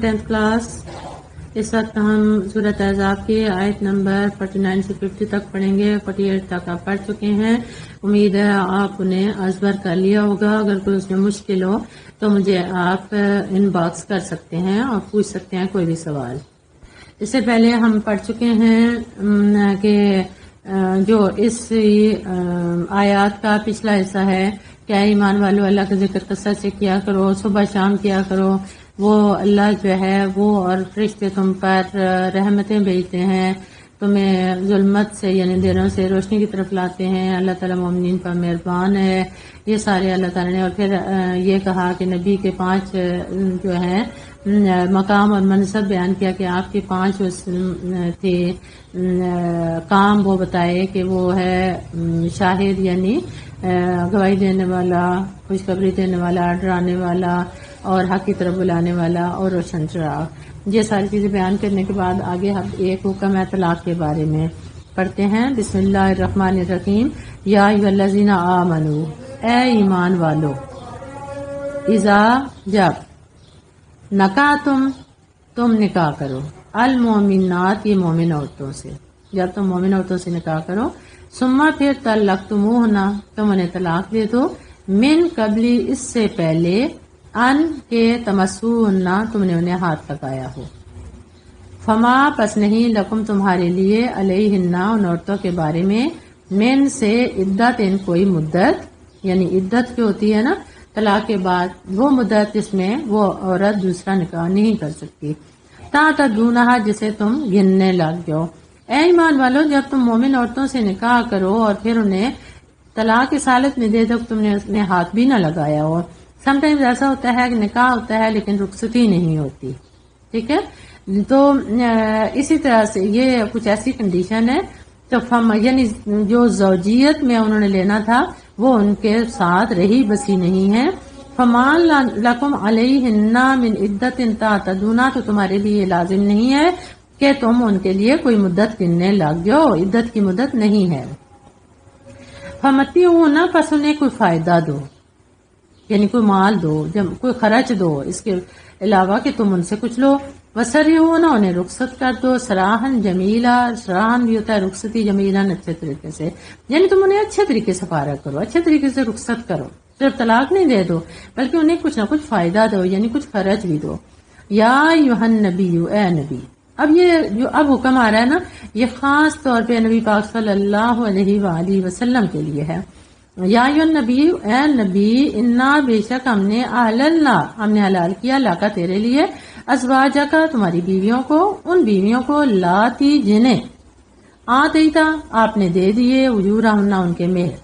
10th class. اس وقت ہم سورۃ احزاب کی آیت نمبر 49 سے 50 تک پڑھیں گے. 48 تک آپ پڑھ چکے ہیں. امید ہے آپ انہیں ازبر کر لیا ہوگا. اگر کوئی اس میں مشکل ہو تو مجھے آپ ان باکس کر سکتے ہیں اور پوچھ سکتے ہیں کوئی بھی سوال. اس سے پہلے ہم پڑھ چکے ہیں کہ جو اس آیات کا پچھلا حصہ ہے کہ ایمان والو اللہ کا ذکر کثرت سے کیا کرو، صبح شام کیا کرو. وہ اللہ جو ہے وہ اور فرشتے تم پر رحمتیں بھیجتے ہیں، تمہیں ظلمت سے یعنی اندھیروں سے روشنی کی طرف لاتے ہیں. اللہ تعالیٰ مومنین پر مہربان ہے. یہ سارے اللہ تعالیٰ نے. اور پھر یہ کہا کہ نبی کے 5 جو ہیں مقام اور منصب بیان کیا کہ آپ کے 5 تھے کام. وہ بتائے کہ وہ ہے شاہد یعنی گواہی دینے والا، خوشخبری دینے والا، ڈرانے والا اور حق کی طرف بلانے والا اور روشن چراغ. یہ ساری چیزیں بیان کرنے کے بعد آگے ہم ایک حکم ہے طلاق کے بارے میں پڑھتے ہیں. بسم اللہ الرحمن الرحیم. یا ایھا الذین آمنو، اے ایمان والو، اذا جب تم نکاح کرو، المؤمنات یہ مومن عورتوں سے، جب تم مومن عورتوں سے نکاح کرو، ثم پھر طلقتموہن تم انہیں طلاق دے دو، من قبلی اس سے پہلے، ان کے تمسوہن تم نے انہیں ہاتھ لگایا ہو، فما پس نہیں لکم تمہارے لیے علیہن ان عورتوں کے بارے میں، من سے عدت ان کوئی مدت، یعنی عدت جو ہوتی ہے نا طلاق کے بعد وہ مدت جس میں وہ عورت دوسرا نکاح نہیں کر سکتی، تعتدونہا جسے تم گننے لگ جاؤ. اے ایمان والو جب تم مومن عورتوں سے نکاح کرو اور پھر انہیں طلاق کی حالت میں دے دو تم نے اس میں ہاتھ بھی نہ لگایا ہو. سم ٹائمز ایسا ہوتا ہے کہ نکاح ہوتا ہے لیکن رخصتی نہیں ہوتی. ٹھیک ہے، تو اسی طرح سے یہ کچھ ایسی کنڈیشن ہے تو یعنی جو زوجیت میں انہوں نے لینا تھا وہ ان کے ساتھ رہی بسی نہیں ہے. فمان لکم علیہن من عدت تعتدونہا تو تمہارے لیے لازم نہیں ہے کہ تم ان کے لیے کوئی مدت گننے لگ جاؤ، عدت کی مدت نہیں ہے. فمتعوہن پس انہیں کوئی فائدہ دو، یعنی کوئی مال دو، جب کوئی خرچ دو اس کے علاوہ کہ تم ان سے کچھ لو. وسرحوہن انہیں رخصت کر دو، سراحن جمیلا، سراحن بھی ہوتا ہے رخصتی، جمیلاً اچھے طریقے سے، یعنی تم انہیں اچھے طریقے سے فارغ کرو، اچھے طریقے سے رخصت کرو. صرف طلاق نہیں دے دو بلکہ انہیں کچھ نہ کچھ فائدہ دو، یعنی کچھ خرچ بھی دو. یا ایھا النبی، اے نبی. اب یہ جو اب حکم آ رہا ہے نا یہ خاص طور پہ نبی پاک صلی اللہ علیہ وآلہ وسلم کے لیے ہے. یا ایھا النبی، اے نبی، انا بے شک ہم نے احللنا ہم نے حلال کیا لاکا تیرے لیے، ازواجک تمہاری بیویوں کو، ان بیویوں کو لاتی جنہیں آتیتا آپ نے دے دیے، اجورہن ان کے مہر،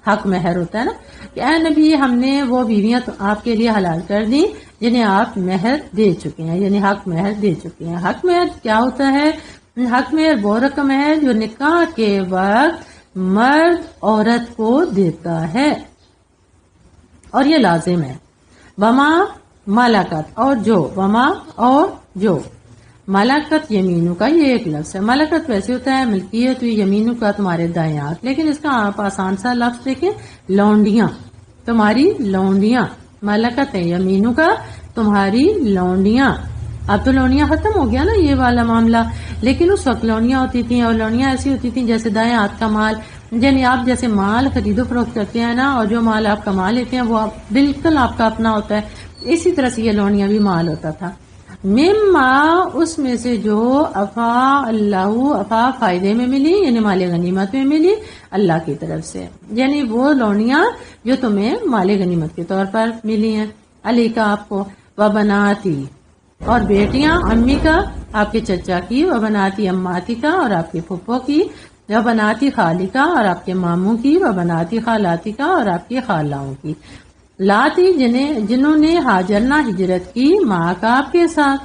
حق مہر ہوتا ہے نا کہ اے نبی ہم نے وہ بیویاں آپ کے لیے حلال کر دی جنہیں آپ مہر دے چکے ہیں، یعنی حق مہر دے چکے ہیں. حق مہر کیا ہوتا ہے؟ حق مہر وہ رقم ہے جو نکاح کے وقت مرد عورت کو دیتا ہے اور یہ لازم ہے. وما ملکت اور جو، وما اور جو، ملکت یمینو کا یہ ایک لفظ ہے. ملکت ویسے ہوتا ہے ملکیت، یمینو کا تمہارے دائیں ہاتھ، لیکن اس کا آپ آسان سا لفظ دیکھیں لونڈیاں، تمہاری لونڈیاں. ملکت ہے یمینو کا تمہاری لونڈیاں. اب تو لونڈیاں ختم ہو گیا نا یہ والا معاملہ، لیکن اس وقت لونڈیاں ہوتی تھیں اور لونڈیاں ایسی ہوتی تھیں جیسے دائیں ہاتھ کا مال، یعنی آپ جیسے مال خرید و فروخت کرتے ہیں نا اور جو مال آپ کما لیتے ہیں وہ بالکل آپ کا اپنا ہوتا ہے، اسی طرح سے یہ لونڈیاں بھی مال ہوتا تھا. مما اس میں سے جو افا اللہ افا فائدے میں ملی یعنی مال غنیمت میں ملی اللہ کی طرف سے، یعنی وہ لونیاں جو تمہیں مال غنیمت کے طور پر ملی ہیں. علی کا آپ کو، وبناتی اور بیٹیاں، امی کا آپ کے چچا کی، وبناتی اماتی کا اور آپ کے پھپھو کی، وبناتی خالی کا اور آپ کے ماموں کی، وبناتی خالاتی کا اور آپ کی خالاؤں کی. لاتی جنہوں نے ہاجرنا ہجرت کی ماں کا آپ کے ساتھ،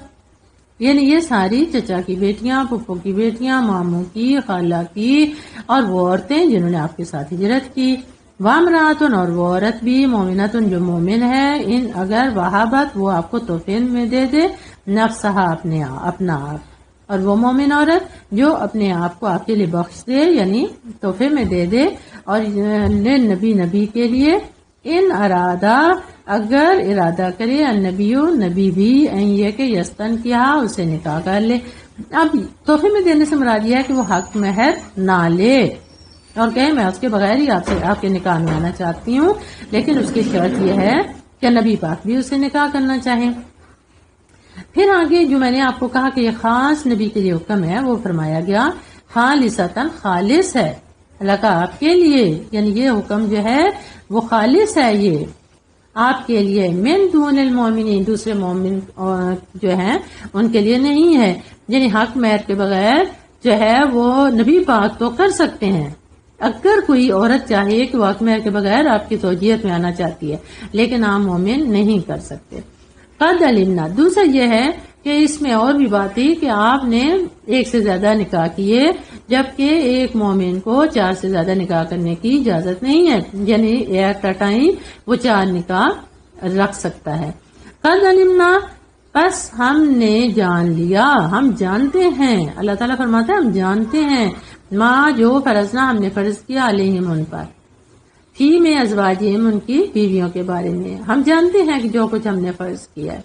یعنی یہ ساری چچا کی بیٹیاں، پھپھو کی بیٹیاں، ماموں کی، خالہ کی اور وہ عورتیں جنہوں نے آپ کے ساتھ ہجرت کی. وامراتن اور وہ عورت بھی، مومنتن جو مومن ہے، ان اگر وہابت وہ آپ کو تحفے میں دے دے، نفسہا اپنا آپ، اور وہ مومن عورت جو اپنے آپ کو آپ کے لیے بخش دے یعنی تحفے میں دے دے، اور نبی کے لیے، ان ارادہ اگر ارادہ کرے نبی بھی یہ کہ یستن کیا اسے نکاح کر لے. اب تحفے میں دینے سے مراد یہ ہے کہ وہ حق مہر نہ لے اور کہے میں اس کے بغیر ہی آپ کے نکاح میں آنا چاہتی ہوں، لیکن اس کی شرط یہ ہے کہ نبی پاک بھی اسے نکاح کرنا چاہیں. پھر آگے جو میں نے آپ کو کہا کہ یہ خاص نبی کے لیے حکم ہے، وہ فرمایا گیا خالصتاً، خالص ہے اللہ کا آپ کے لیے، یعنی یہ حکم جو ہے وہ خالص ہے، یہ آپ کے لیے، من دون المومنین، دوسرے مومن جو ہیں ان کے لیے نہیں ہے. یعنی حق مہر کے بغیر جو ہے وہ نبی پاک تو کر سکتے ہیں، اگر کوئی عورت چاہے کہ وہ حق مہر کے بغیر آپ کی زوجیت میں آنا چاہتی ہے، لیکن عام مومن نہیں کر سکتے. قد علمنا، دوسرا یہ ہے کہ اس میں اور بھی بات تھی کہ آپ نے ایک سے زیادہ نکاح کیے، جبکہ ایک مومن کو 4 سے زیادہ نکاح کرنے کی اجازت نہیں ہے، یعنی ایٹ اے ٹائم وہ 4 نکاح رکھ سکتا ہے. قد علمنا، بس ہم نے جان لیا، ہم جانتے ہیں، اللہ تعالیٰ فرماتا ہے ہم جانتے ہیں، ماں جو فرضنا ہم نے فرض کیا علیہم ان پر، فی میں ازواجہم ان کی بیویوں کے بارے میں، ہم جانتے ہیں کہ جو کچھ ہم نے فرض کیا ہے.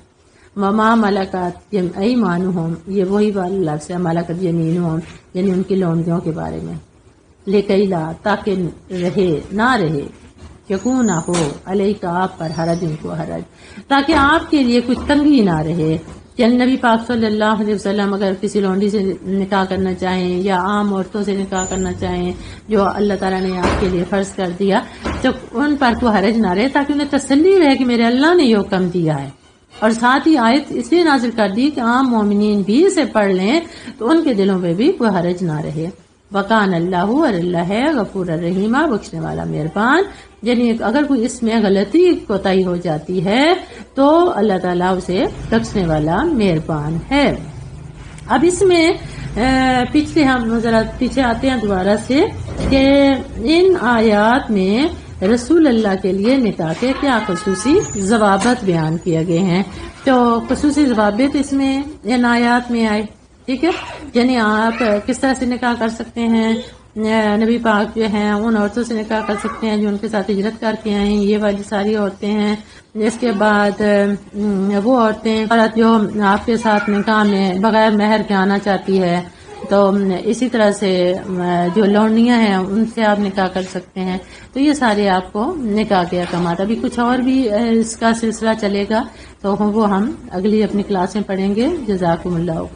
وما ملکت ایمانہم، یہ وہی والا لفظ ہے ملکت یمینہم، یعنی ان کی لونڈیوں کے بارے میں. لکی لا، تاکہ رہے نہ رہے، یکون نہ ہو علیک آپ پر، حرج ان کو حرج، تاکہ آپ کے لیے کچھ تنگی نہ رہے. یعنی نبی پاک صلی اللہ علیہ وسلم اگر کسی لونڈی سے نکاح کرنا چاہیں یا عام عورتوں سے نکاح کرنا چاہیں جو اللہ تعالیٰ نے آپ کے لیے فرض کر دیا، تو ان پر کوئی حرج نہ رہے، تاکہ انہیں تسلی رہے کہ میرے اللہ نے یہ حکم دیا ہے. اور ساتھ ہی آیت اس لیے نازل کر دی کہ عام مومنین بھی اسے پڑھ لیں تو ان کے دلوں میں بھی کوئی حرج نہ رہے. وکان اللہ، اور اللہ ہے غفور الرحیمہ، بخشنے والا مہربان. یعنی اگر کوئی اس میں غلطی کوتاہی ہو جاتی ہے تو اللہ تعالیٰ اسے بخشنے والا مہربان ہے. اب اس میں پچھلے ہم ذرا پیچھے آتے ہیں دوبارہ سے کہ ان آیات میں رسول اللہ کے لیے نکاح کے کیا خصوصی ضوابط بیان کیے گئے ہیں. تو خصوصی ضوابط اس میں ان آیات میں آئے، ٹھیک ہے. یعنی آپ کس طرح سے نکاح کر سکتے ہیں، نبی پاک جو ہیں ان عورتوں سے نکاح کر سکتے ہیں جو ان کے ساتھ ہجرت کر کے آئیں، یہ والی ساری عورتیں ہیں. اس کے بعد وہ عورتیں جو آپ کے ساتھ نکاح میں بغیر مہر کے آنا چاہتی ہے، تو اسی طرح سے جو لونڈیاں ہیں ان سے آپ نکاح کر سکتے ہیں. تو یہ سارے آپ کو نکاح کے احکامات، ابھی کچھ اور بھی اس کا سلسلہ چلے گا تو وہ ہم اگلی اپنی کلاس میں پڑھیں گے. جزاکم اللہ خیر.